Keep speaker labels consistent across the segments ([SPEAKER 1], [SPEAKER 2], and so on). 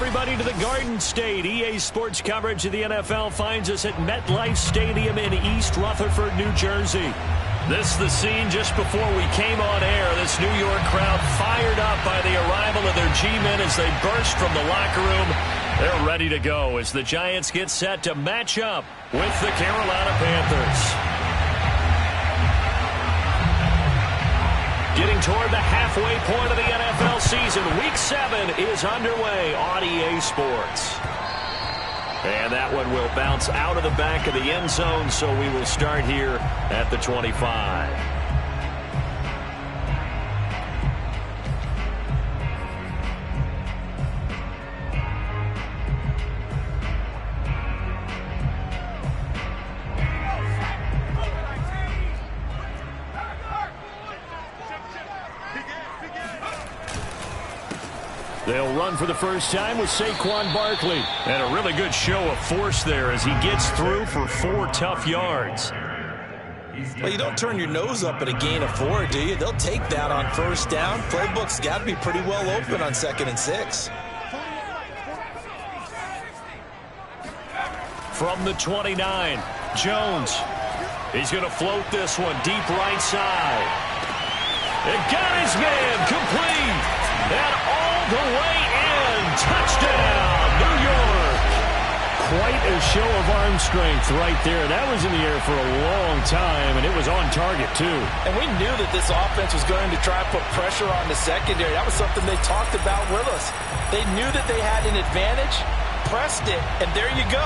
[SPEAKER 1] everybody to the Garden State. EA Sports coverage of the NFL finds us at MetLife Stadium in East Rutherford, New Jersey. This is the scene just before we came on air. This New York crowd fired up by the arrival of their G-men as they burst from the locker room. They're ready to go as the Giants get set to match up with the Carolina Panthers. Getting toward the halfway point of the NFL season. Week 7 is underway on EA Sports. And that one will bounce out of the back of the end zone, so we will start here at the 25. They'll run for the first time with Saquon Barkley. And a really good show of force there as he gets through for 4 tough yards.
[SPEAKER 2] Well, you don't turn your nose up at a gain of 4, do you? They'll take that on first down. Playbook's got to be pretty well open on 2nd and 6.
[SPEAKER 1] From the 29, Jones. He's going to float this one deep right side. It got his man complete. And all the way in. Touchdown, New York. Quite a show of arm strength right there. That was in the air for a long time, and it was on target, too.
[SPEAKER 2] And we knew that this offense was going to try and put pressure on the secondary. That was something they talked about with us. They knew that they had an advantage, pressed it, and there you go.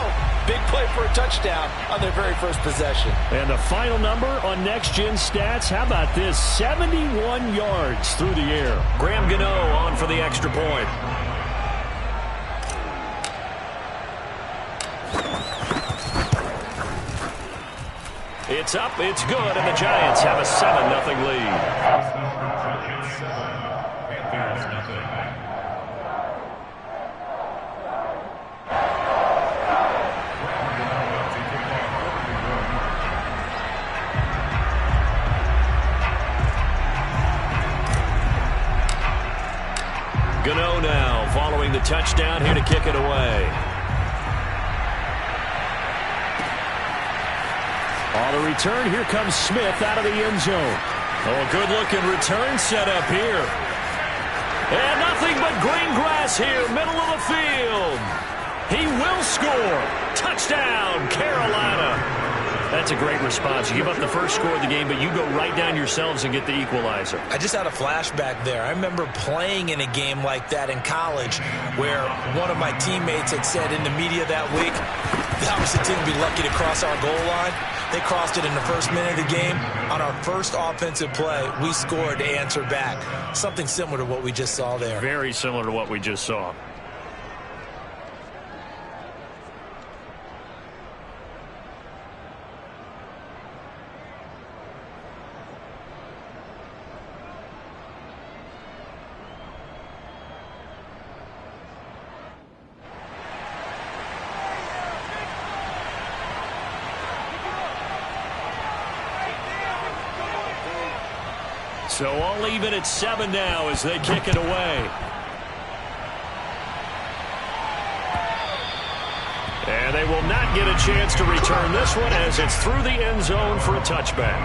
[SPEAKER 2] Big play for a touchdown on their very first possession.
[SPEAKER 1] And the final number on Next Gen Stats, how about this? 71 yards through the air. Graham Gano on for the extra point. It's up, it's good, and the Giants have a 7-0 lead. Gano now following the touchdown here to kick it away. On the return, here comes Smith out of the end zone. Oh, a good-looking return set up here. And nothing but green grass here, middle of the field. He will score. Touchdown, Carolina. That's a great response. You give up the first score of the game, but you go right down yourselves and get the equalizer.
[SPEAKER 2] I just had a flashback there. I remember playing in a game like that in college where one of my teammates had said in the media that week, that was the team to be lucky to cross our goal line. They crossed it in the first minute of the game. On our first offensive play, we scored to answer back. Something similar to what we just saw there.
[SPEAKER 1] Very similar to what we just saw. So all even at 7 now as they kick it away. And they will not get a chance to return this one as it's through the end zone for a touchback.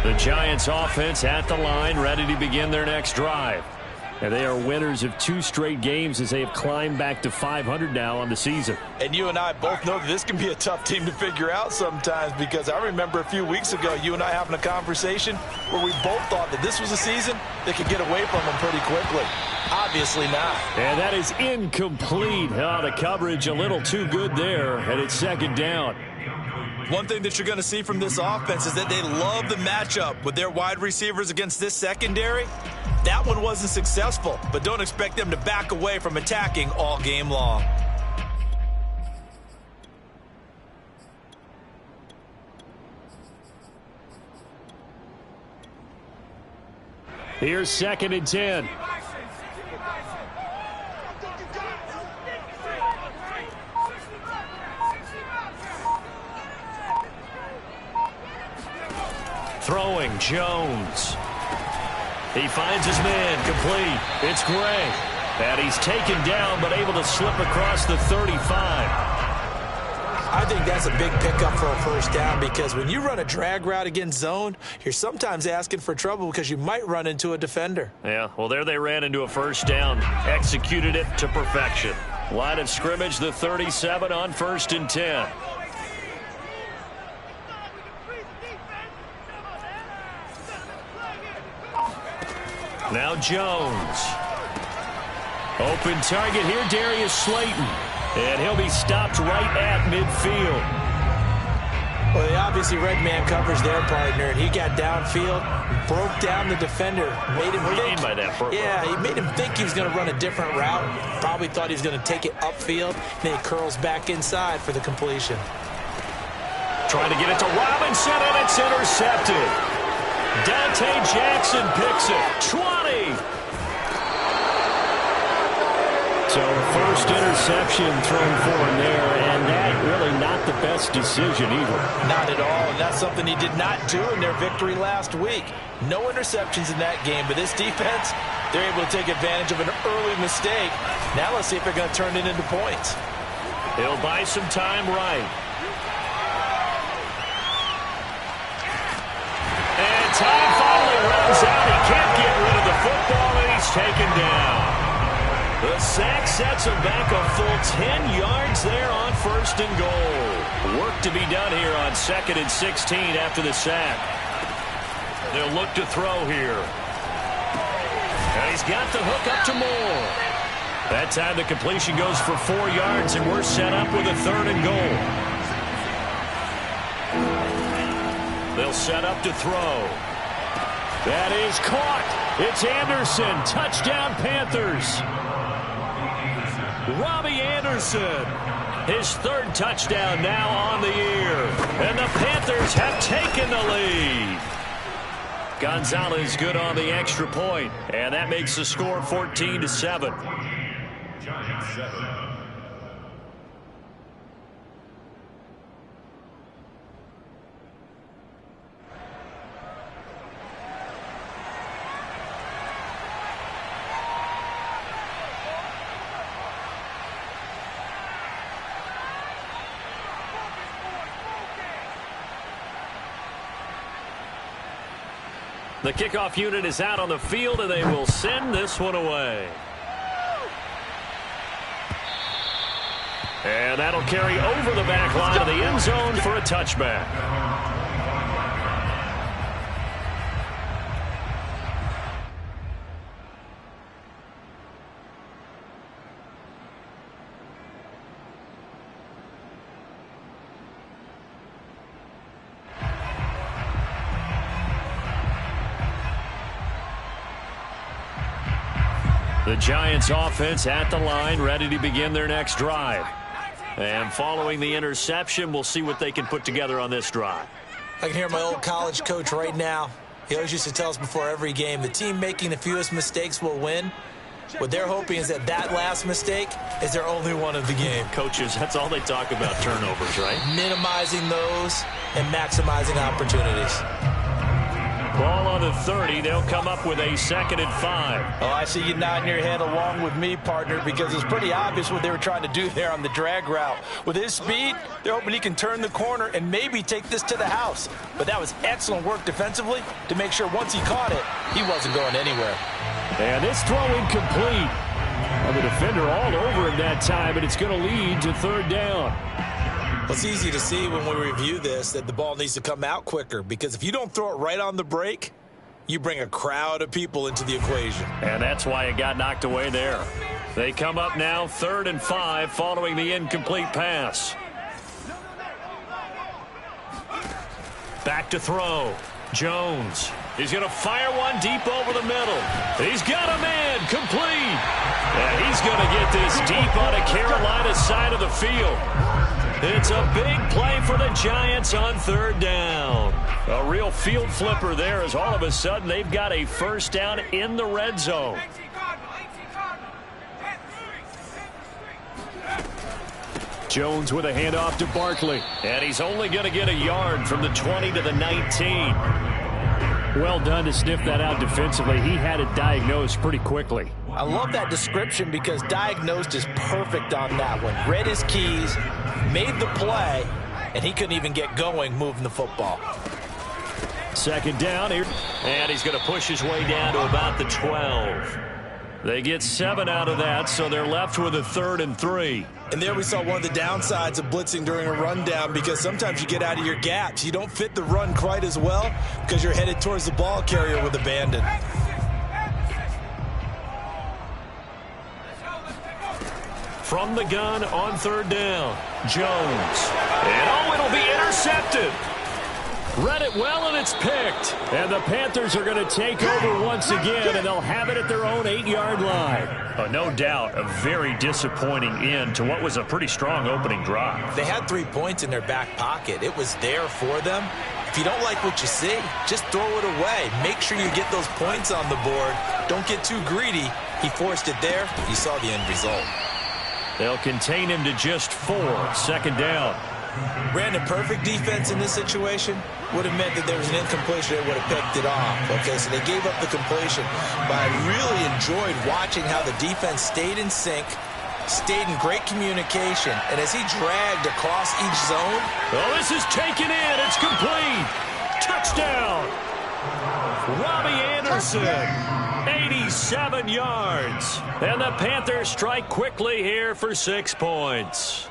[SPEAKER 1] The Giants offense at the line, ready to begin their next drive. And they are winners of 2 straight games as they have climbed back to 500 now on the season.
[SPEAKER 2] And you and I both know that this can be a tough team to figure out sometimes, because I remember a few weeks ago you and I having a conversation where we both thought that this was a season that could get away from them pretty quickly. Obviously not.
[SPEAKER 1] And that is incomplete. Oh, the coverage a little too good there, and it's 2nd down.
[SPEAKER 2] One thing that you're going to see from this offense is that they love the matchup with their wide receivers against this secondary. That one wasn't successful, but don't expect them to back away from attacking all game long.
[SPEAKER 1] Here's 2nd and 10. throwing, Jones. He finds his man, complete. It's Gray. And he's taken down, but able to slip across the 35.
[SPEAKER 2] I think that's a big pickup for a first down because when you run a drag route against zone, you're sometimes asking for trouble because you might run into a defender.
[SPEAKER 1] Yeah, well, there they ran into a first down. Executed it to perfection. Line of scrimmage, the 37 on 1st and 10. Now Jones. Open target here, Darius Slayton. And he'll be stopped right at midfield.
[SPEAKER 2] Well, they obviously read man coverage their partner, and he got downfield, broke down the defender, made him
[SPEAKER 1] think. What do you mean by that?
[SPEAKER 2] Yeah, he made him think he was going to run a different route. Probably thought he was going to take it upfield. Then he curls back inside for the completion.
[SPEAKER 1] Trying to get it to Robinson, and it's intercepted. Dante Jackson picks it. 20. So first interception thrown for him there, and that really not the best decision either.
[SPEAKER 2] Not at all, and that's something he did not do in their victory last week. No interceptions in that game, but this defense, they're able to take advantage of an early mistake. Now let's see if they're going to turn it into points.
[SPEAKER 1] He'll buy some time right. And time finally runs out. He can't get rid of the football, and he's taken down. The sack sets him back a full 10 yards there on 1st and goal. Work to be done here on 2nd and 16 after the sack. They'll look to throw here. And he's got the hook up to Moore. That time the completion goes for 4 yards, and we're set up with a 3rd and goal. They'll set up to throw. That is caught. It's Anderson. Touchdown, Panthers. Robbie Anderson, his 3rd touchdown now on the year. And the Panthers have taken the lead. Gonzalez good on the extra point, and that makes the score 14-7. Giants 7. The kickoff unit is out on the field, and they will send this one away. And that'll carry over the back line of the end zone for a touchback. The Giants offense at the line, ready to begin their next drive. And following the interception, we'll see what they can put together on this drive.
[SPEAKER 2] I can hear my old college coach right now. He always used to tell us before every game, the team making the fewest mistakes will win. What they're hoping is that last mistake is their only one of the game.
[SPEAKER 1] Coaches, that's all they talk about, turnovers, right?
[SPEAKER 2] Minimizing those and maximizing opportunities.
[SPEAKER 1] Ball on the 30. They'll come up with a 2nd and 5.
[SPEAKER 2] Oh, I see you nodding your head along with me, partner, because it's pretty obvious what they were trying to do there on the drag route. With his speed, they're hoping he can turn the corner and maybe take this to the house. But that was excellent work defensively to make sure once he caught it, he wasn't going anywhere.
[SPEAKER 1] And this throw incomplete. Well, the defender all over him that time, and it's going to lead to 3rd down.
[SPEAKER 2] Well, it's easy to see when we review this that the ball needs to come out quicker, because if you don't throw it right on the break, you bring a crowd of people into the equation.
[SPEAKER 1] And that's why it got knocked away there. They come up now 3rd and 5 following the incomplete pass. Back to throw. Jones. He's going to fire one deep over the middle. He's got a man complete. And he's going to get this deep on a Carolina side of the field. It's a big play for the Giants on 3rd down. A real field flipper there, as all of a sudden they've got a 1st down in the red zone. Jones with a handoff to Barkley. And he's only going to get a yard from the 20 to the 19. Well done to sniff that out defensively. He had it diagnosed pretty quickly.
[SPEAKER 2] I love that description because diagnosed is perfect on that one. Read his keys, made the play, and he couldn't even get going moving the football.
[SPEAKER 1] Second down here. And he's going to push his way down to about the 12. They get 7 out of that, so they're left with a 3rd and 3.
[SPEAKER 2] And there we saw one of the downsides of blitzing during a rundown, because sometimes you get out of your gaps. You don't fit the run quite as well because you're headed towards the ball carrier with abandon.
[SPEAKER 1] From the gun on 3rd down, Jones. And it'll be intercepted. Read it well, and it's picked. And the Panthers are going to take over once again, and they'll have it at their own 8-yard line. No doubt a very disappointing end to what was a pretty strong opening drive.
[SPEAKER 2] They had 3 points in their back pocket. It was there for them. If you don't like what you see, just throw it away. Make sure you get those points on the board. Don't get too greedy. He forced it there. You saw the end result.
[SPEAKER 1] They'll contain him to just 4. 2nd down.
[SPEAKER 2] Brandon, perfect defense in this situation would have meant that there was an incompletion that would have picked it off. Okay, so they gave up the completion. But I really enjoyed watching how the defense stayed in sync, stayed in great communication, and as he dragged across each zone.
[SPEAKER 1] Oh, this is taken in. It's complete. Touchdown. Robbie Anderson. 87 yards. And the Panthers strike quickly here for 6 points.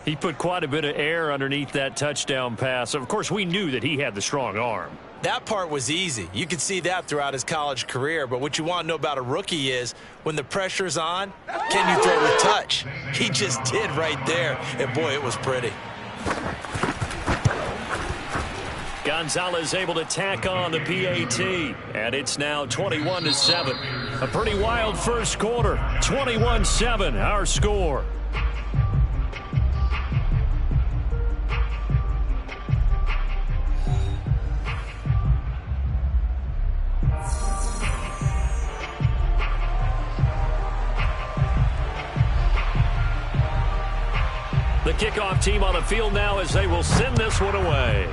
[SPEAKER 1] He put quite a bit of air underneath that touchdown pass. Of course, we knew that he had the strong arm.
[SPEAKER 2] That part was easy. You could see that throughout his college career. But what you want to know about a rookie is when the pressure's on, can you throw with touch? He just did right there. And, boy, it was pretty.
[SPEAKER 1] Gonzalez able to tack on the PAT. And it's now 21-7. A pretty wild first quarter. 21-7, our score. The kickoff team on the field now as they will send this one away.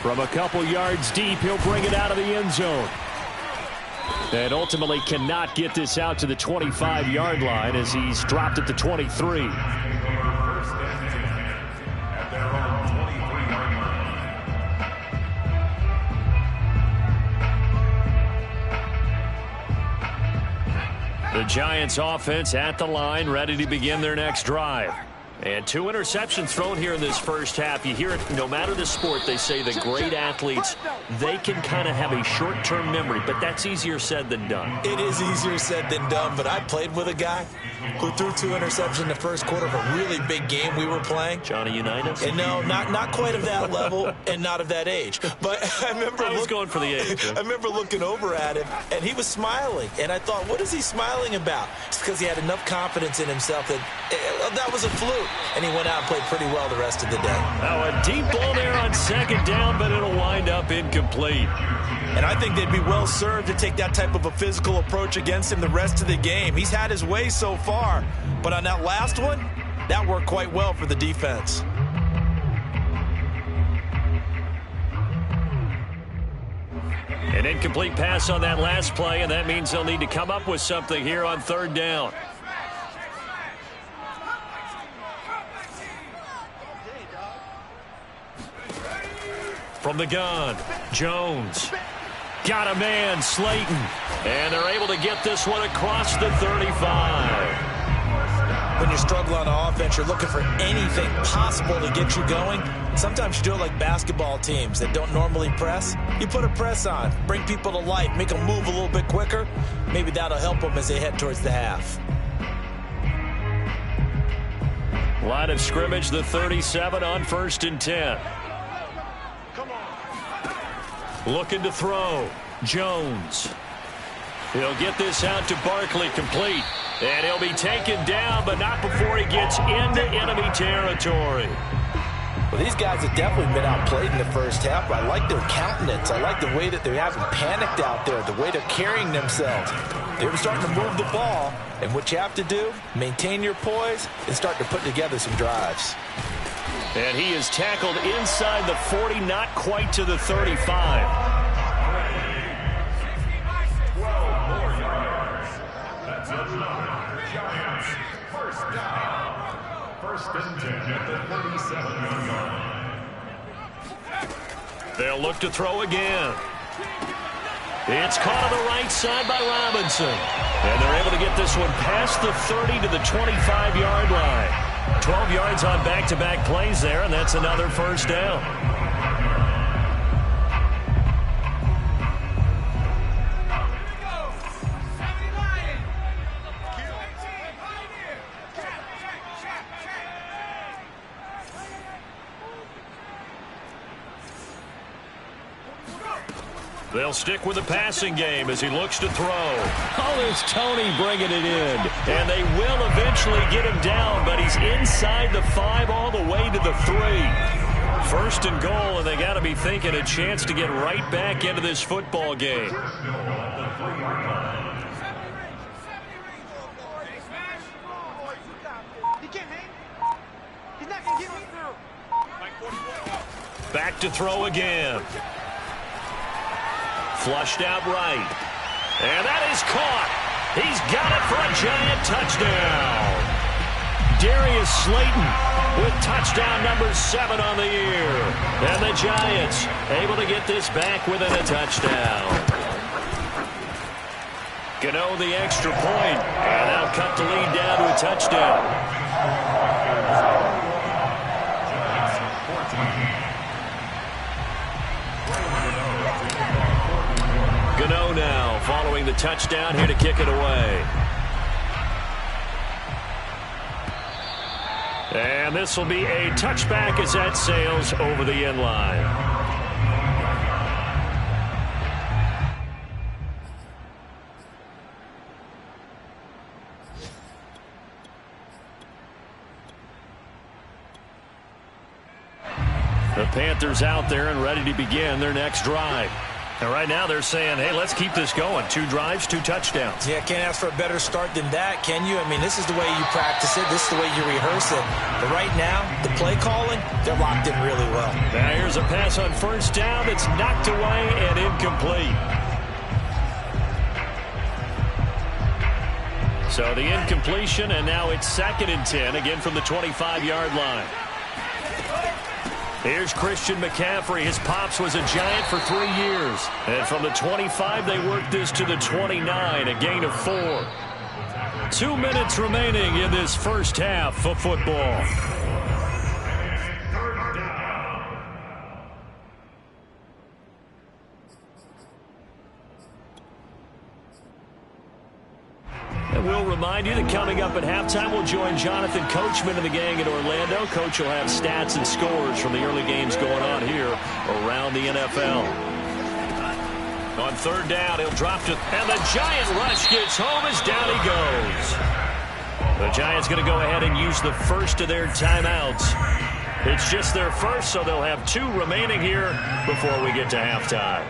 [SPEAKER 1] From a couple yards deep, he'll bring it out of the end zone. And ultimately cannot get this out to the 25-yard line as he's dropped at the 23. The Giants offense at the line, ready to begin their next drive. And 2 interceptions thrown here in this first half. You hear it, no matter the sport, they say the great athletes, they can kind of have a short-term memory, but that's easier said than done.
[SPEAKER 2] It is easier said than done, but I played with a guy who threw 2 interceptions in the first quarter of a really big game we were playing.
[SPEAKER 1] Johnny Unitas?
[SPEAKER 2] And no, not quite of that level and not of that age. But I remember
[SPEAKER 1] I was going for the age.
[SPEAKER 2] I remember looking over at him, and he was smiling. And I thought, what is he smiling about? It's because he had enough confidence in himself that that was a fluke. And he went out and played pretty well the rest of the day.
[SPEAKER 1] Now a deep ball there on 2nd down, but it'll wind up incomplete.
[SPEAKER 2] And I think they'd be well served to take that type of a physical approach against him the rest of the game. He's had his way so far, but on that last one, that worked quite well for the defense.
[SPEAKER 1] An incomplete pass on that last play, and that means they'll need to come up with something here on 3rd down. From the gun, Jones. Got a man, Slayton. And they're able to get this one across the 35.
[SPEAKER 2] When you struggle on offense, you're looking for anything possible to get you going. Sometimes you do it like basketball teams that don't normally press. You put a press on, bring people to life, make them move a little bit quicker. Maybe that'll help them as they head towards the half.
[SPEAKER 1] Line of scrimmage, the 37 on 1st and 10. Looking to throw. Jones. He'll get this out to Barkley, complete. And he'll be taken down, but not before he gets into enemy territory.
[SPEAKER 2] Well, these guys have definitely been outplayed in the first half. I like their countenance. I like the way that they haven't panicked out there, the way they're carrying themselves. They're starting to move the ball. And what you have to do, maintain your poise and start to put together some drives.
[SPEAKER 1] And he is tackled inside the 40, not quite to the 35.
[SPEAKER 3] Giants, first down. First and 10 at the 37-yard line.
[SPEAKER 1] They'll look to throw again. It's caught on the right side by Robinson. And they're able to get this one past the 30 to the 25-yard line. 12 yards on back-to-back plays there, and that's another first down. They'll stick with the passing game as he looks to throw. Oh, there's Tony bringing it in. And they will eventually get him down, but he's inside the 5 all the way to the 3. First and goal, and they got to be thinking a chance to get right back into this football game. Back to throw again. Flushed out right. And that is caught. He's got it for a Giant touchdown. Darius Slayton with touchdown number 7 on the year. And the Giants able to get this back within a touchdown. Gano the extra point. And they'll cut the lead down to a touchdown. Gano now following the touchdown here to kick it away. And this will be a touchback as that sails over the end line. The Panthers out there and ready to begin their next drive. And right now they're saying, hey, let's keep this going. 2 drives, 2 touchdowns.
[SPEAKER 2] Yeah, can't ask for a better start than that, can you? I mean, this is the way you practice it. This is the way you rehearse it. But right now, the play calling, they're locked in really well.
[SPEAKER 1] Now here's a pass on first down. It's knocked away and incomplete. So the incompletion, and now it's 2nd and 10, again from the 25-yard line. Here's Christian McCaffrey. His pops was a Giant for 3 years. And from the 25, they worked this to the 29, a gain of 4. 2 minutes remaining in this first half of football. And we'll remind you that coming up at halftime, we'll join Jonathan Coachman and the gang in Orlando. Coach will have stats and scores from the early games going on here around the NFL. On 3rd down, he'll drop to, and the Giant rush gets home as down he goes. The Giants going to go ahead and use the first of their timeouts. It's just their first, so they'll have 2 remaining here before we get to halftime.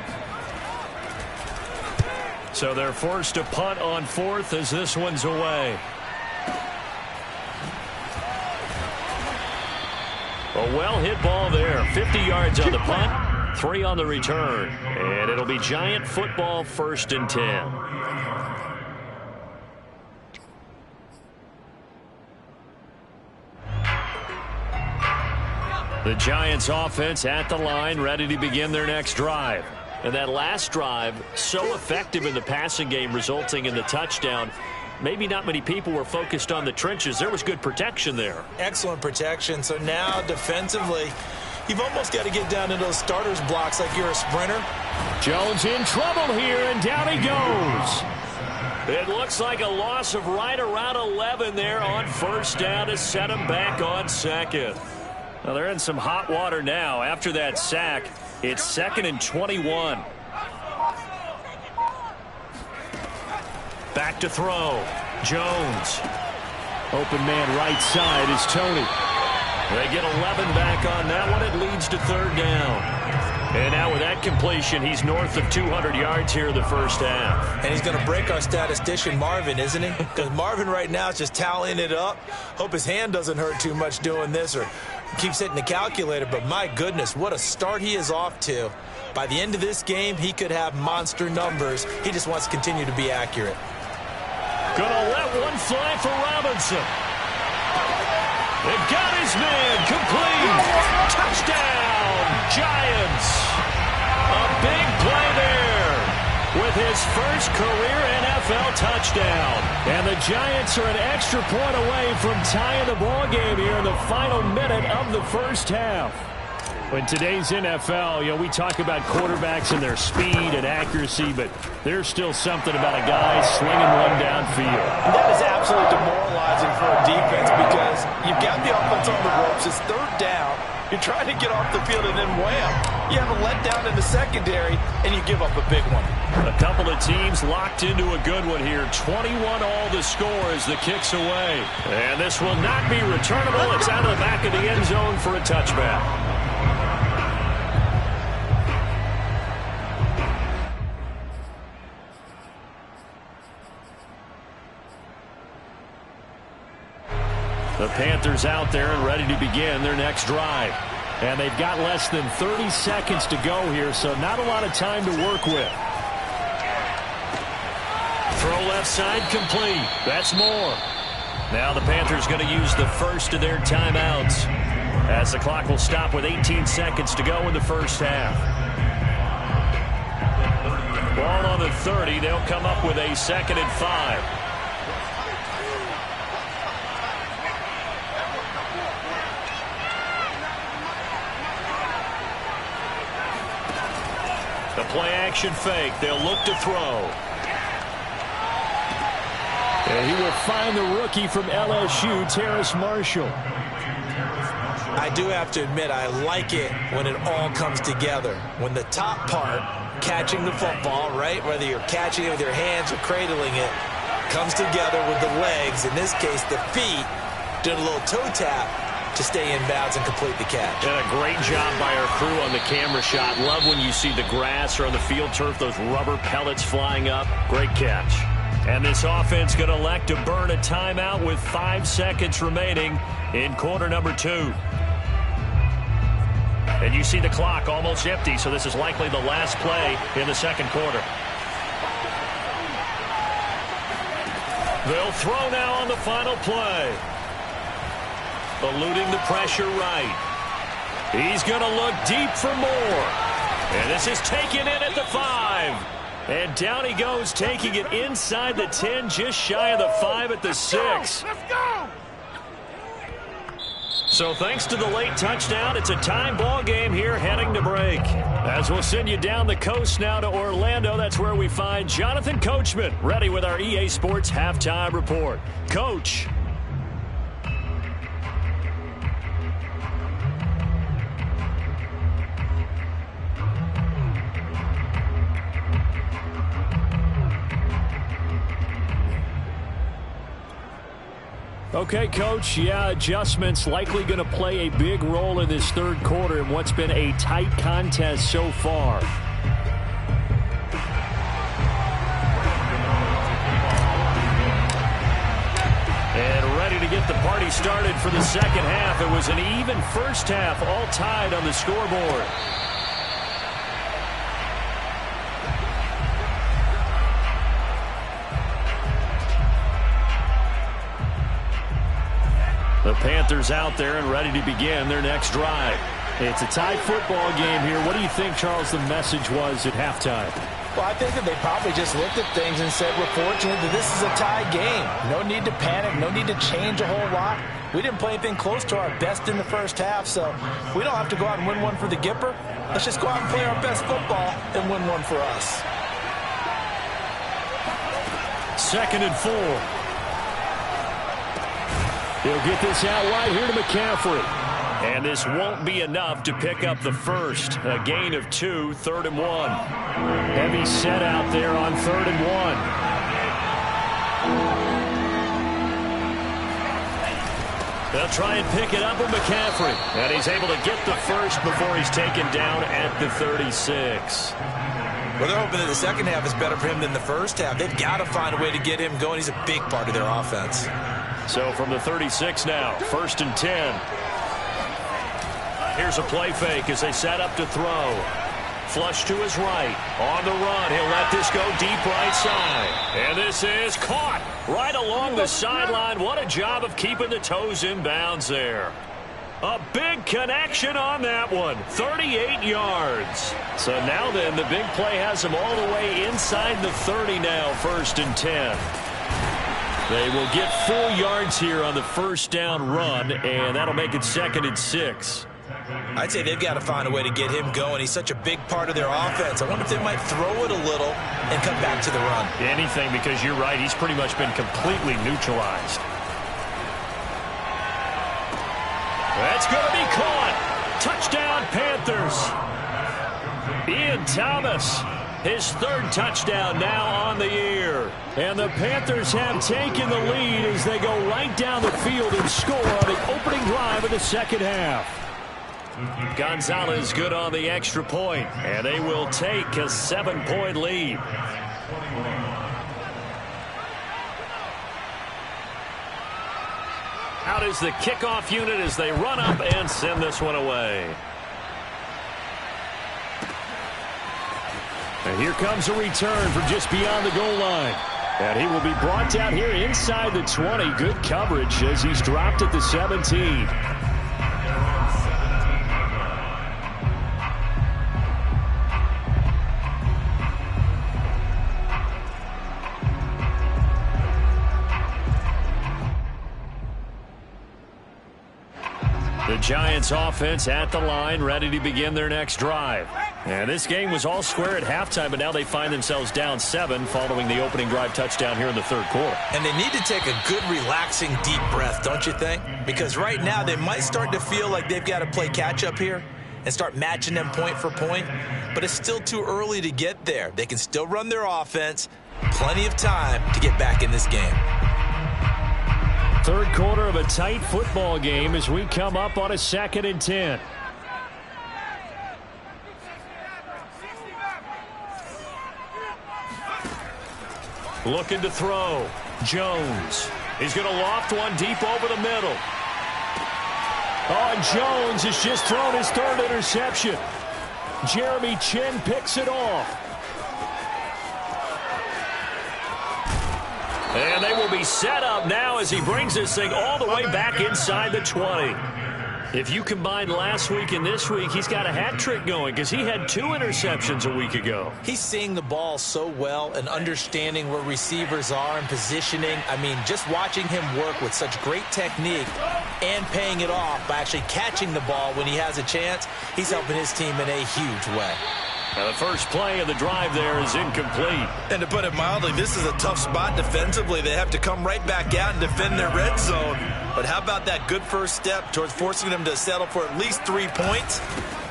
[SPEAKER 1] So they're forced to punt on 4th as this one's away. A well-hit ball there. 50 yards on the punt, 3 on the return. And it'll be Giant football 1st and 10. The Giants offense at the line, ready to begin their next drive. And that last drive, so effective in the passing game, resulting in the touchdown. Maybe not many people were focused on the trenches. There was good protection there.
[SPEAKER 2] Excellent protection. So now defensively, you've almost got to get down into those starters blocks like you're a sprinter.
[SPEAKER 1] Jones in trouble here, and down he goes. It looks like a loss of right around 11 there on 1st down to set him back on 2nd. Well, they're in some hot water now after that sack. It's 2nd and 21. Back to throw. Jones. Open man right side is Tony. They get 11 back on that one. It leads to 3rd down. And now with that completion, he's north of 200 yards here in the first half.
[SPEAKER 2] And he's going to break our statistician, Marvin, isn't he? Because Marvin right now is just tallying it up. Hope his hand doesn't hurt too much doing this, or keeps hitting the calculator, but my goodness, what a start he is off to. By the end of this game, he could have monster numbers. He just wants to continue to be accurate.
[SPEAKER 1] Gonna let one fly for Robinson. They got his man complete. Touchdown, Giants. A big play there with his first career NFL touchdown. And the Giants are an extra point away from tying the ball game here in the final minute of the first half. In today's NFL, we talk about quarterbacks and their speed and accuracy, but there's still something about a guy slinging one downfield.
[SPEAKER 4] And that is absolutely demoralizing for a defense because you've got the offense on the ropes. It's third down. You're trying to get off the field, and then wham, you have a letdown in the secondary, and you give up a big one.
[SPEAKER 1] A couple of teams locked into a good one here. 21 all the score as the kick's away. And this will not be returnable. It's out of the back of the end zone for a touchback. The Panthers out there and ready to begin their next drive. And they've got less than 30 seconds to go here, so not a lot of time to work with. Throw left side complete. That's more. Now the Panthers going to use the first of their timeouts as the clock will stop with 18 seconds to go in the first half. Ball on the 30. They'll come up with a 2nd and 5. The play-action fake. They'll look to throw. And he will find the rookie from LSU, Terrace Marshall.
[SPEAKER 2] I do have to admit, I like it when it all comes together. When the top part, catching the football, right, whether you're catching it with your hands or cradling it, comes together with the legs, in this case the feet, doing a little toe tap to stay in bounds and complete the catch.
[SPEAKER 1] And a great job by our crew on the camera shot. Love when you see the grass or on the field turf, those rubber pellets flying up. Great catch. And this offense going to elect to burn a timeout with 5 seconds remaining in quarter number 2. And you see the clock almost empty, so this is likely the last play in the second quarter. They'll throw now on the final play. Eluding the pressure right. He's going to look deep for more. And this is taken in at the 5. And down he goes, taking it inside the 10, just shy of the 5 at the 6.
[SPEAKER 5] Let's go!
[SPEAKER 1] So thanks to the late touchdown, it's a time ball game here heading to break. As we'll send you down the coast now to Orlando, that's where we find Jonathan Coachman, ready with our EA Sports Halftime Report. Coach. Okay, Coach, adjustments likely going to play a big role in this third quarter in what's been a tight contest so far. And ready to get the party started for the second half. It was an even first half, all tied on the scoreboard. The Panthers out there and ready to begin their next drive. It's a tight football game here. What do you think, Charles, the message was at halftime?
[SPEAKER 4] Well, I think that they probably just looked at things and said, we're fortunate that this is a tie game. No need to panic. No need to change a whole lot. We didn't play anything close to our best in the first half, so we don't have to go out and win one for the Gipper. Let's just go out and play our best football and win one for us.
[SPEAKER 1] 2nd and 4. He'll get this out wide here to McCaffrey. And this won't be enough to pick up the first. A gain of 2, 3rd and 1. Heavy set out there on 3rd and 1. They'll try and pick it up with McCaffrey. And he's able to get the first before he's taken down at the 36.
[SPEAKER 2] Well, they're hoping that the second half is better for him than the first half. They've got to find a way to get him going. He's a big part of their offense.
[SPEAKER 1] So from the 36 now, 1st and 10. Here's a play fake as they set up to throw. Flush to his right. On the run. He'll let this go deep right side. And this is caught right along the sideline. What a job of keeping the toes in bounds there. A big connection on that one. 38 yards. So now then, the big play has them all the way inside the 30 now, 1st and 10. They will get 4 yards here on the first down run, and that'll make it 2nd and 6.
[SPEAKER 2] I'd say they've got to find a way to get him going. He's such a big part of their offense. I wonder if they might throw it a little and come back to the run.
[SPEAKER 1] Anything, because you're right. He's pretty much been completely neutralized. That's going to be caught. Touchdown, Panthers. Ian Thomas, his 3rd touchdown now on the year. And the Panthers have taken the lead as they go right down the field and score on the opening drive of the 2nd half. Gonzalez good on the extra point, and they will take a 7-point lead. Out is the kickoff unit as they run up and send this one away. And here comes a return from just beyond the goal line. And he will be brought down here inside the 20. Good coverage as he's dropped at the 17. The Giants offense at the line, ready to begin their next drive. And this game was all square at halftime, but now they find themselves down 7 following the opening drive touchdown here in the 3rd quarter.
[SPEAKER 2] And they need to take a good, relaxing, deep breath, don't you think? Because right now they might start to feel like they've got to play catch-up here and start matching them point for point. But it's still too early to get there. They can still run their offense. Plenty of time to get back in this game.
[SPEAKER 1] 3rd quarter of a tight football game as we come up on a 2nd and 10. Looking to throw. Jones. He's going to loft one deep over the middle. Oh, and Jones has just thrown his 3rd interception. Jeremy Chin picks it off. And they will be set up now as he brings this thing all the way back inside the 20. If you combine last week and this week, he's got a hat trick going because he had 2 interceptions a week ago.
[SPEAKER 2] He's seeing the ball so well and understanding where receivers are and positioning. I mean, just watching him work with such great technique and paying it off by actually catching the ball when he has a chance, he's helping his team in a huge way.
[SPEAKER 1] Now the first play of the drive there is incomplete.
[SPEAKER 2] And to put it mildly, this is a tough spot defensively. They have to come right back out and defend their red zone. But how about that good first step towards forcing them to settle for at least 3 points?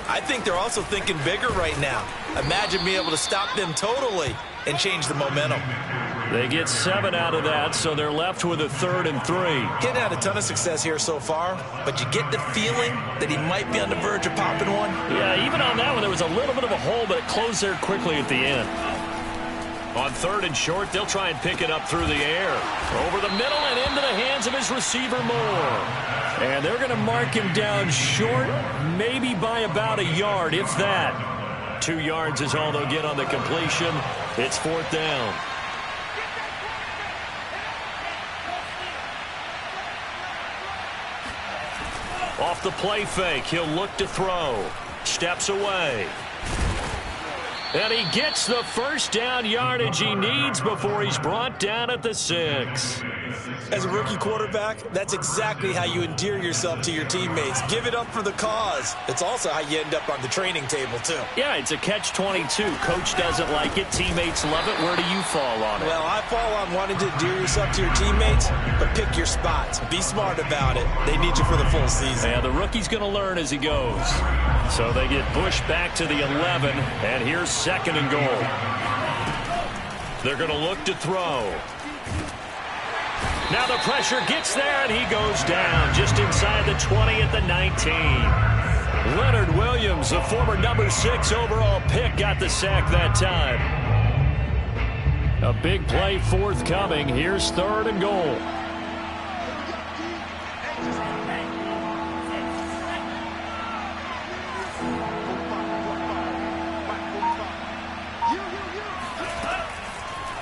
[SPEAKER 2] I think they're also thinking bigger right now. Imagine being able to stop them totally and change the momentum.
[SPEAKER 1] They get 7 out of that, so they're left with a 3rd and 3.
[SPEAKER 2] Getting had a ton of success here so far, but you get the feeling that he might be on the verge of popping one.
[SPEAKER 1] Yeah, even on that one, there was a little bit of a hole, but it closed there quickly at the end. On 3rd and short, they'll try and pick it up through the air. Over the middle and into the hands of his receiver, Moore. And they're going to mark him down short, maybe by about a yard, if that. 2 yards is all they'll get on the completion. It's 4th down. Off the play fake, he'll look to throw. Steps away. And he gets the first down yardage he needs before he's brought down at the 6.
[SPEAKER 2] As a rookie quarterback, that's exactly how you endear yourself to your teammates. Give it up for the cause. It's also how you end up on the training table, too.
[SPEAKER 1] Yeah, it's a catch-22. Coach doesn't like it. Teammates love it. Where do you fall on it?
[SPEAKER 2] Well, I fall on wanting to endear yourself to your teammates, but pick your spots. Be smart about it. They need you for the full season.
[SPEAKER 1] Yeah, the rookie's going to learn as he goes. So they get Bush back to the 11, and here's 2nd and goal. They're going to look to throw. Now the pressure gets there, and he goes down just inside the 20 at the 19. Leonard Williams, the former number 6 overall pick, got the sack that time. A big play forthcoming. Here's 3rd and goal.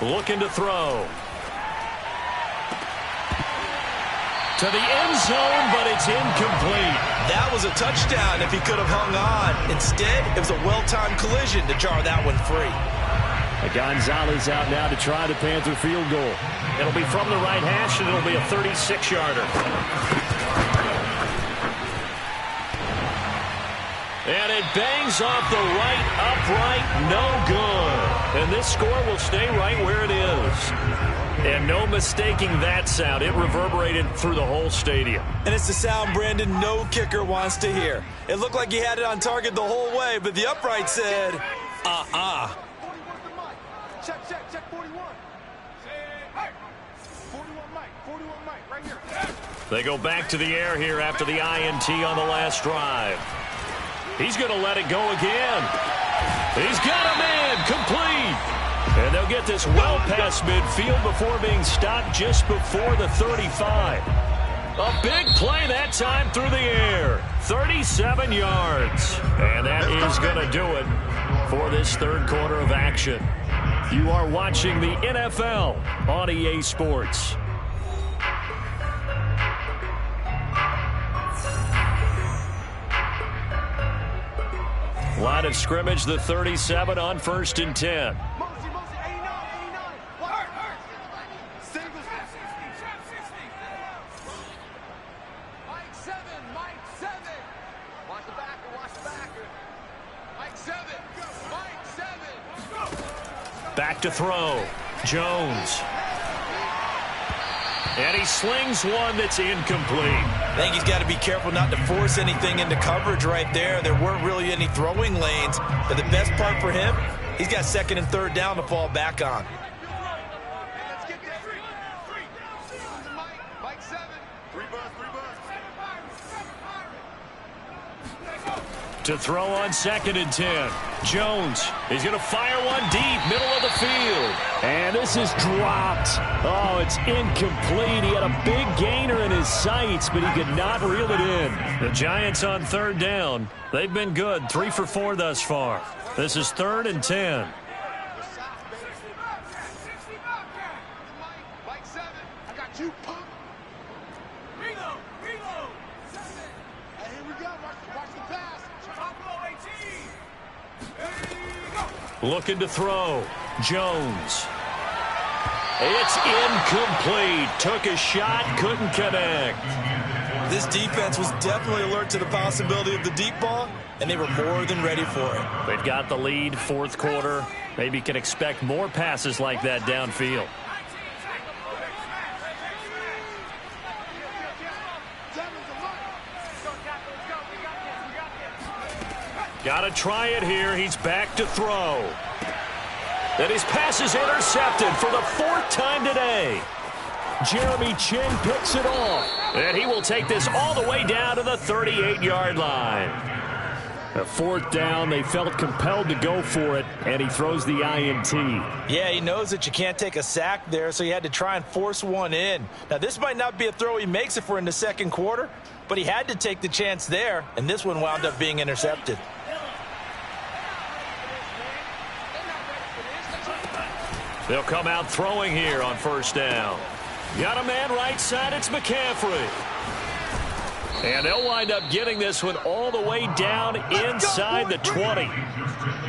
[SPEAKER 1] Looking to throw. To the end zone, but it's incomplete.
[SPEAKER 2] That was a touchdown if he could have hung on. Instead, it was a well-timed collision to jar that one free.
[SPEAKER 1] Gonzalez out now to try the Panther field goal. It'll be from the right hash, and it'll be a 36-yarder. And it bangs off the right upright, no good. And this score will stay right where it is. And no mistaking that sound. It reverberated through the whole stadium.
[SPEAKER 2] And it's the sound, Brandon, no kicker wants to hear. It looked like he had it on target the whole way, but the upright said,
[SPEAKER 5] Check 41. 41 Mike, right here.
[SPEAKER 1] They go back to the air here after the INT on the last drive. He's going to let it go again. He's got a man, complete. And they'll get this well past midfield before being stopped just before the 35. A big play that time through the air. 37 yards. And that is going to do it for this third quarter of action. You are watching the NFL on EA Sports. Line of scrimmage, the 37 on 1st and 10. Back to throw. Jones. And he slings one that's incomplete.
[SPEAKER 2] I think he's got to be careful not to force anything into coverage right there. There weren't really any throwing lanes. But the best part for him, he's got 2nd and 3rd down to fall back on.
[SPEAKER 1] To throw on 2nd and 10. Jones. He's going to fire one deep, middle of the field. And this is dropped. Oh, it's incomplete. He had a big gainer in his sights, but he could not reel it in. The Giants on 3rd down. They've been good. 3 for 4 thus far. This is 3rd and 10. Looking to throw. Jones. It's incomplete. Took a shot, couldn't connect.
[SPEAKER 2] This defense was definitely alert to the possibility of the deep ball, and they were more than ready for it.
[SPEAKER 1] They've got the lead, 4th quarter. Maybe can expect more passes like that downfield. Got to try it here. He's back to throw. And his pass is intercepted for the 4th time today. Jeremy Chin picks it off. And he will take this all the way down to the 38-yard line. A 4th down, they felt compelled to go for it, and he throws the INT.
[SPEAKER 2] Yeah, he knows that you can't take a sack there, so he had to try and force one in. Now, this might not be a throw he makes if we're in the 2nd quarter, but he had to take the chance there, and this one wound up being intercepted.
[SPEAKER 1] They'll come out throwing here on 1st down. Got a man right side, it's McCaffrey. And they'll wind up getting this one all the way down inside the 20.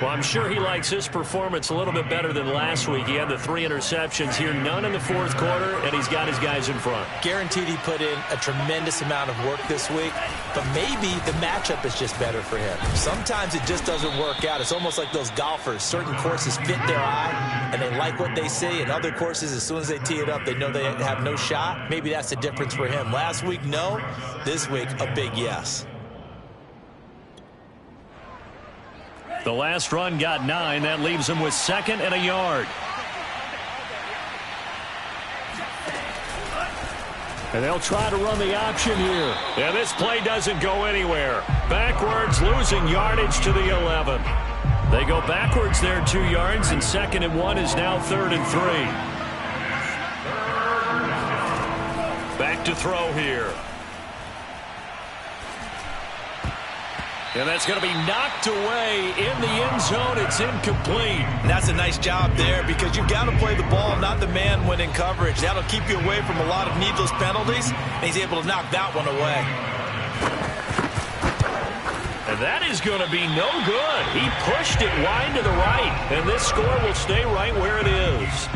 [SPEAKER 1] Well, I'm sure he likes his performance a little bit better than last week. He had the 3 interceptions here, none in the 4th quarter, and he's got his guys in front.
[SPEAKER 2] Guaranteed he put in a tremendous amount of work this week, but maybe the matchup is just better for him. Sometimes it just doesn't work out. It's almost like those golfers. Certain courses fit their eye, and they like what they see, and other courses, as soon as they tee it up, they know they have no shot. Maybe that's the difference for him. Last week, no. This week, a big yes.
[SPEAKER 1] The last run got 9. That leaves him with 2nd and a yard. And they'll try to run the option here. And this play doesn't go anywhere. Backwards, losing yardage to the 11. They go backwards there 2 yards, and 2nd and 1 is now 3rd and 3. Back to throw here. And that's going to be knocked away in the end zone. It's incomplete.
[SPEAKER 2] And that's a nice job there because you've got to play the ball, not the man when in coverage. That'll keep you away from a lot of needless penalties. And he's able to knock that one away.
[SPEAKER 1] And that is going to be no good. He pushed it wide to the right. And this score will stay right where it is.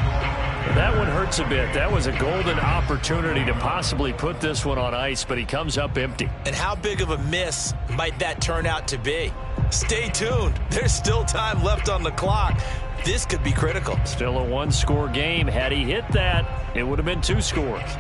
[SPEAKER 1] That one hurts a bit. That was a golden opportunity to possibly put this one on ice, but he comes up empty.
[SPEAKER 2] And how big of a miss might that turn out to be? Stay tuned. There's still time left on the clock. This could be critical.
[SPEAKER 1] Still a one-score game. Had he hit that, it would have been 2 scores.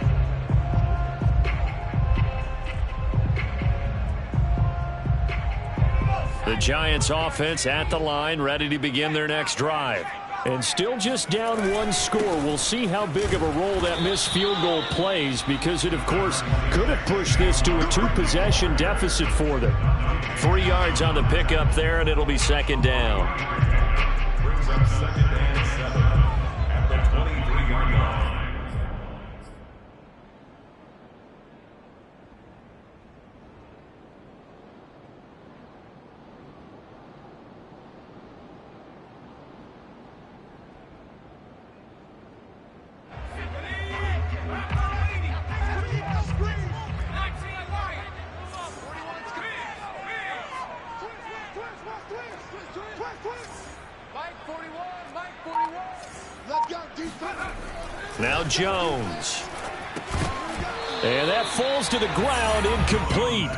[SPEAKER 1] The Giants offense at the line, ready to begin their next drive. And still just down 1 score. We'll see how big of a role that missed field goal plays because it, of course, could have pushed this to a 2-possession deficit for them. 3 yards on the pickup there, and it'll be second down.
[SPEAKER 3] Brings up second and 7 at the 23-yard line.
[SPEAKER 1] Now Jones. And that falls to the ground, incomplete.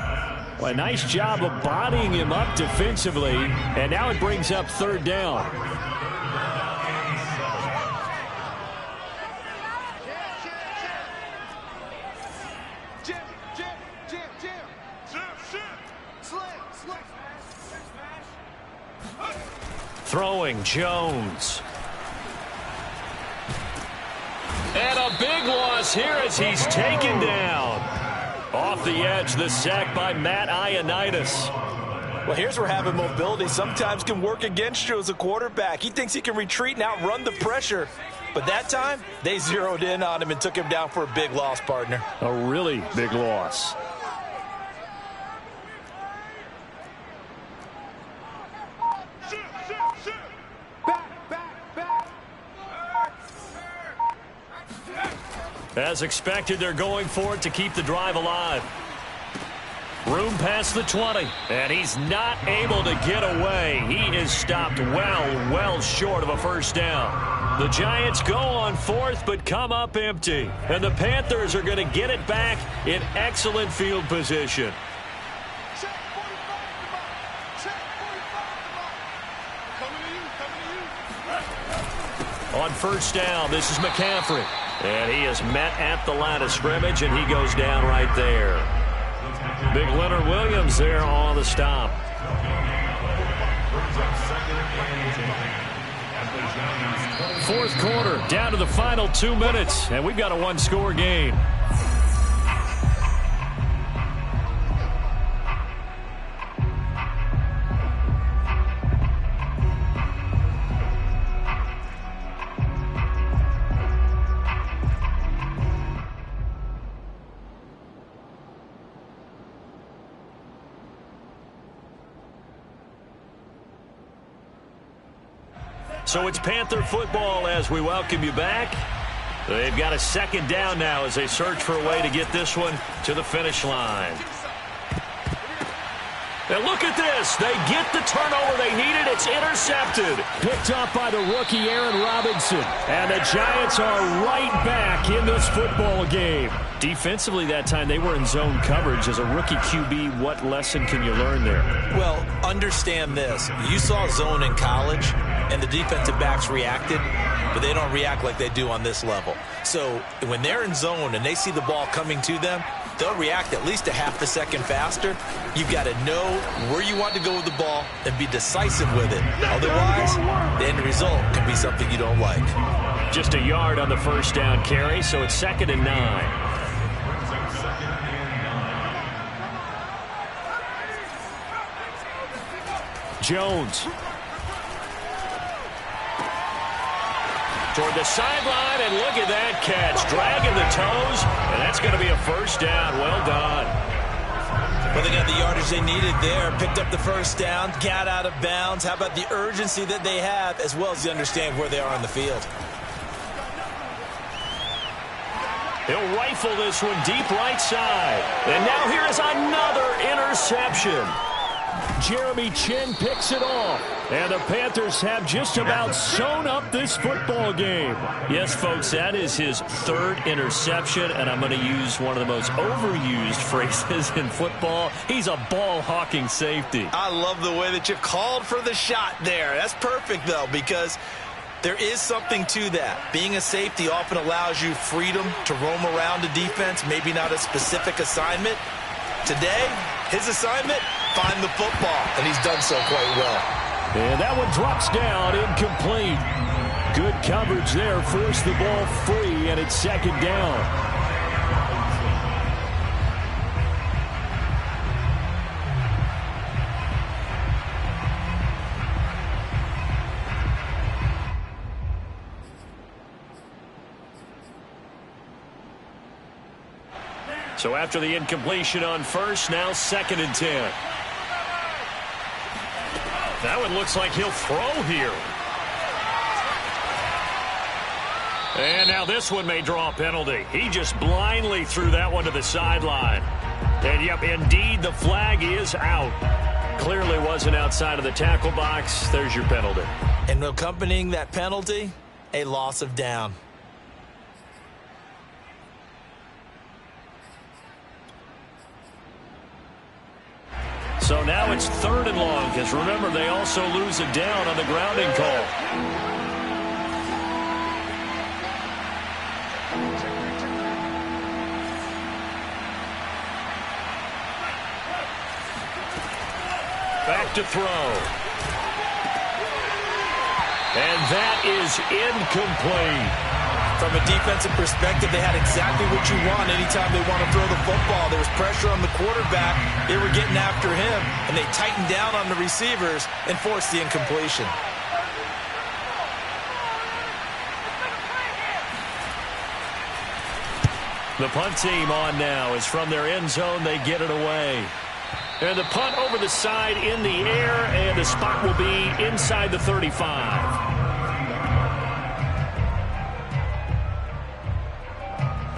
[SPEAKER 1] Well, a nice job of bodying him up defensively. And now it brings up third down. Throwing Jones. And a big loss here as he's taken down. Off the edge, the sack by Matt Ioannidis.
[SPEAKER 2] Well, here's where having mobility sometimes can work against you as a quarterback. He thinks he can retreat and outrun the pressure. But that time, they zeroed in on him and took him down for a big loss, partner.
[SPEAKER 1] A really big loss. As expected, they're going for it to keep the drive alive. Room past the 20, and he's not able to get away. He is stopped well short of a first down. The Giants go on 4th, but come up empty. And the Panthers are going to get it back in excellent field position. On first down, this is McCaffrey. And he is met at the line of scrimmage, and he goes down right there. Big Leonard Williams there on the stop. Fourth quarter, down to the final 2 minutes, and we've got a 1-score game. So it's Panther football as we welcome you back. They've got a second down now as they search for a way to get this one to the finish line. And look at this. They get the turnover they needed. It's intercepted. Picked up by the rookie Aaron Robinson. And the Giants are right back in this football game. Defensively that time, they were in zone coverage. As a rookie QB, what lesson can you learn there?
[SPEAKER 2] Well, understand this. You saw zone in college, and the defensive backs reacted, but they don't react like they do on this level. So when they're in zone and they see the ball coming to them, they'll react at least a half a second faster. You've got to know where you want to go with the ball and be decisive with it. Otherwise, the end result can be something you don't like.
[SPEAKER 1] Just a yard on the first down carry, so it's 2nd and 9. Jones. Toward the sideline, and look at that catch. Dragging the toes, and that's going to be a first down. Well done.
[SPEAKER 2] Well, they got the yardage they needed there. Picked up the first down, got out of bounds. How about the urgency that they have, as well as they understand where they are on the field?
[SPEAKER 1] He'll rifle this one deep right side. And now here is another interception. Jeremy Chin picks it off. And the Panthers have just about sewn up this football game. Yes, folks, that is his third interception, and I'm going to use one of the most overused phrases in football. He's a ball-hawking safety.
[SPEAKER 2] I love the way that you called for the shot there. That's perfect, though, because there is something to that. Being a safety often allows you freedom to roam around the defense, maybe not a specific assignment. Today, his assignment, find the football, and he's done so quite well.
[SPEAKER 1] And that one drops down, incomplete. Good coverage there, forced the ball free, and it's second down. So after the incompletion on first, now 2nd and 10. That one looks like he'll throw here. And now this one may draw a penalty. He just blindly threw that one to the sideline. And, yep, indeed, the flag is out. Clearly wasn't outside of the tackle box. There's your penalty.
[SPEAKER 2] And accompanying that penalty, a loss of down.
[SPEAKER 1] So now it's 3rd and long, because remember, they also lose a down on the grounding call. Back to throw. And that is incomplete.
[SPEAKER 2] From a defensive perspective, they had exactly what you want anytime they want to throw the football. There was pressure on the quarterback. They were getting after him, and they tightened down on the receivers and forced the incompletion.
[SPEAKER 1] The punt team on now is from their end zone. They get it away. And the punt over the side in the air, and the spot will be inside the 35.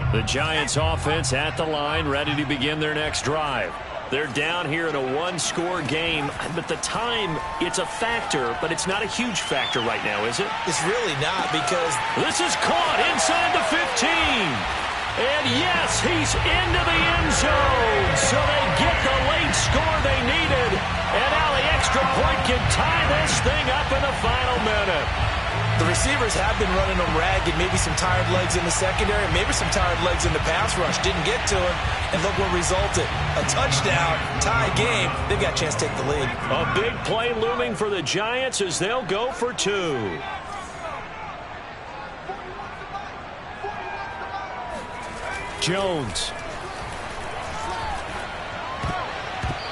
[SPEAKER 1] The Giants offense at the line, ready to begin their next drive. They're down here in a one-score game, but the time, it's a factor, but it's not a huge factor right now, is it?
[SPEAKER 2] It's really not, because
[SPEAKER 1] this is caught inside the 15. And yes, he's into the end zone. So they get the late score they needed. And now the extra point can tie this thing up in the final minute.
[SPEAKER 2] the receivers have been running them ragged, maybe some tired legs in the secondary, maybe some tired legs in the pass rush. Didn't get to him, and look what resulted. A touchdown, tie game. They've got a chance to take the lead.
[SPEAKER 1] A big play looming for the Giants as they'll go for two. Jones.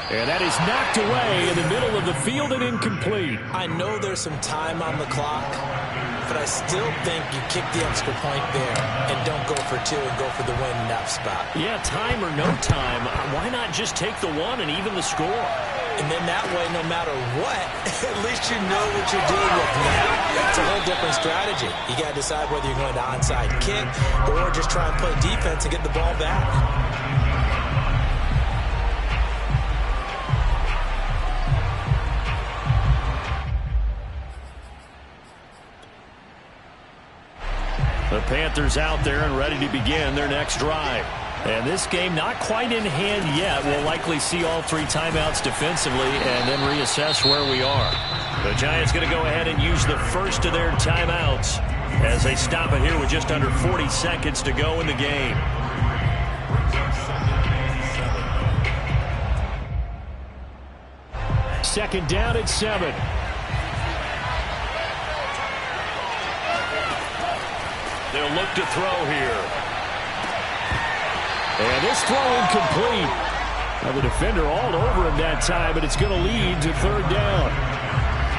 [SPEAKER 1] And that is knocked away in the middle of the field and incomplete.
[SPEAKER 2] I know there's some time on the clock, but I still think you kick the extra point there and don't go for two and go for the win in that spot.
[SPEAKER 1] Yeah, time or no time, why not just take the one and even the score?
[SPEAKER 2] And then that way, no matter what, at least you know what you're dealing with now. It's a whole different strategy. You got to decide whether you're going to onside kick or just try and play defense and get the ball back.
[SPEAKER 1] The Panthers out there and ready to begin their next drive. And this game not quite in hand yet. We'll likely see all three timeouts defensively and then reassess where we are. The Giants going to go ahead and use the first of their timeouts as they stop it here with just under 40 seconds to go in the game. Second down at 7. They'll look to throw here. And this throw incomplete. Now the defender all over him that time, but it's going to lead to third down.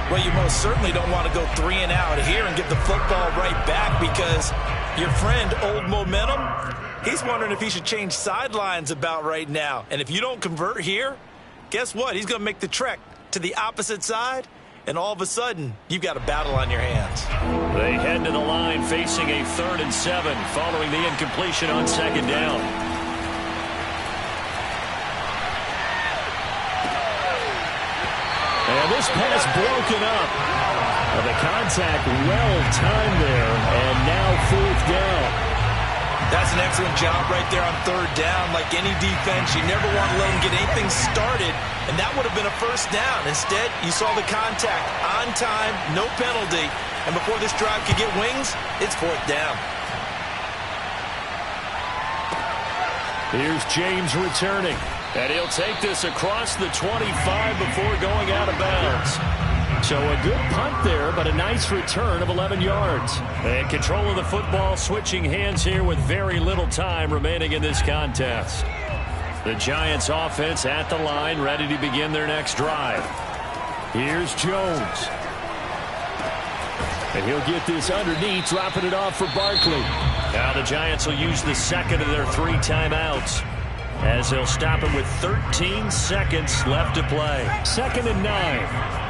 [SPEAKER 2] Well, you most certainly don't want to go 3 and out here and get the football right back because your friend, Old Momentum, He's wondering if he should change sidelines about right now. And if you don't convert here, guess what? He's going to make the trek to the opposite side, and all of a sudden, you've got a battle on your hands.
[SPEAKER 1] They head to the line facing a 3rd and 7 following the incompletion on 2nd down. And this pass broken up. The contact well timed there, and now 4th down.
[SPEAKER 2] That's an excellent job right there on 3rd down. Like any defense, you never want to let them get anything started, and that would have been a 1st down. Instead, you saw the contact on time, no penalty, and before this drive could get wings, it's 4th down.
[SPEAKER 1] Here's James returning, and he'll take this across the 25 before going out of bounds. So a good punt there, but a nice return of 11 yards. And control of the football switching hands here with very little time remaining in this contest. The Giants offense at the line, ready to begin their next drive. Here's Jones. And he'll get this underneath, dropping it off for Barkley. Now the Giants will use the 2nd of their 3 timeouts, as they'll stop it with 13 seconds left to play. 2nd and 9.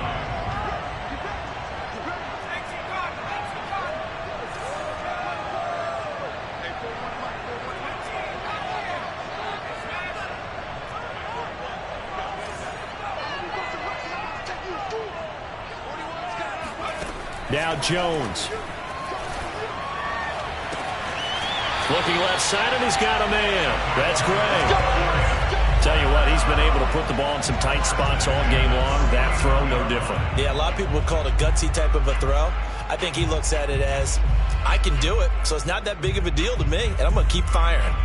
[SPEAKER 1] Now Jones. Looking left side, and he's got a man. That's Gray. Tell you what, he's been able to put the ball in some tight spots all game long. That throw, no different.
[SPEAKER 2] Yeah, a lot of people would call it a gutsy type of a throw. I think he looks at it as, I can do it, so it's not that big of a deal to me, and I'm going to keep firing.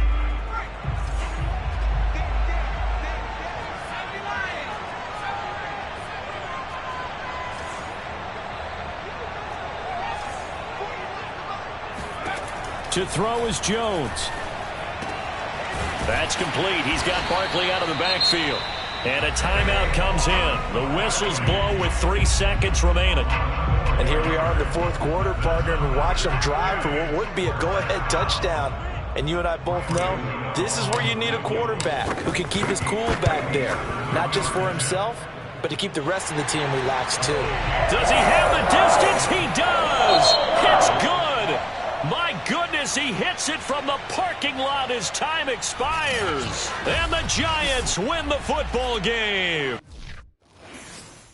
[SPEAKER 1] To throw is Jones. That's complete. He's got Barkley out of the backfield. And a timeout comes in. The whistles blow with 3 seconds remaining.
[SPEAKER 4] And here we are in the 4th quarter, partner, and watch them drive for what would be a go-ahead touchdown. And you and I both know this is where you need a quarterback who can keep his cool back there. Not just for himself, but to keep the rest of the team relaxed too.
[SPEAKER 1] Does he have the distance? He does! It's good! My goodness, he hits it from the parking lot as time expires. And the Giants win the football game.